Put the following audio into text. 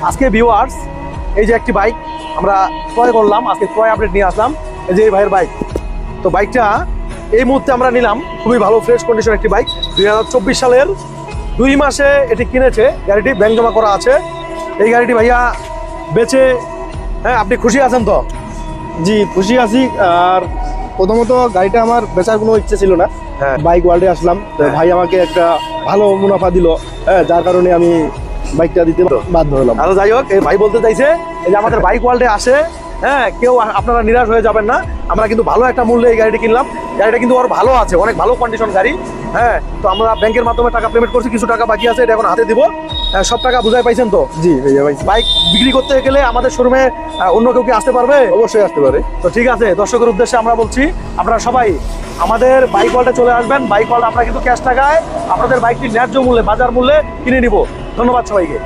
আজকে ভিউয়ার্স এই যে একটি বাইক আমরা ক্রয় করলাম, আজকে ক্রয় আপডেট নিয়ে আসলাম। এই যে এই ভাইয়ের বাইক, তো বাইকটা এই মুহূর্তে আমরা নিলাম, খুবই ভালো ফ্রেশ কন্ডিশন একটি বাইক। 2024 সালের 2 মাসে এটি কিনেছে, গাড়িটি ব্যাংক জমা করা আছে। এই গাড়িটি ভাইয়া বেচে, হ্যাঁ আপনি খুশি আছেন তো? জি খুশি আছি। আর প্রথমত গাড়িটা আমার বেচার কোনো ইচ্ছে ছিল না, হ্যাঁ। বাইক ওয়ার্ল্ডে আসলাম তো হ্যাঁ। ভাই আমাকে একটা ভালো মুনাফা দিল, হ্যাঁ, যার কারণে আমি বাইকটা দিতে বাধ্য হলাম। আরো যাই হোক, এই ভাই বলতে চাইছে এই যে আমাদের বাইক ওয়ার্ল্ডে আসে, হ্যাঁ কেউ আপনারা নিরাশ হয়ে যাবেন না, আমরা কিন্তু ভালো একটা মূল্যে এই গাড়িটি কিনলাম। গাড়িটা কিন্তু ওর ভালো আছে, অনেক ভালো কন্ডিশন গাড়ি। হ্যাঁ, তো আমরা ব্যাংকের মাধ্যমে টাকা পেমেন্ট করছি, কিছু টাকা বাকি আছে, এটা এখন হাতে দিব। সব টাকা বুঝাই পাইছেন তো? জি ভাইয়া ভাই, বাইক বিক্রি করতে গেলে আমাদের শোরুমে অন্য কেউ কি আসতে পারবে? অবশ্যই আসতে পারে। তো ঠিক আছে, দর্শকের উদ্দেশ্যে আমরা বলছি আপনারা সবাই আমাদের বাইক ওয়ার্ল্ডে চলে আসবেন। বাইক ওয়ার্ল্ড আমরা কিন্তু ক্যাশ টাকায় আপনাদের বাইকটি ন্যায্য মূল্যে, বাজার মূল্যে কিনে নিব। ধন্যবাদ সবাইকে।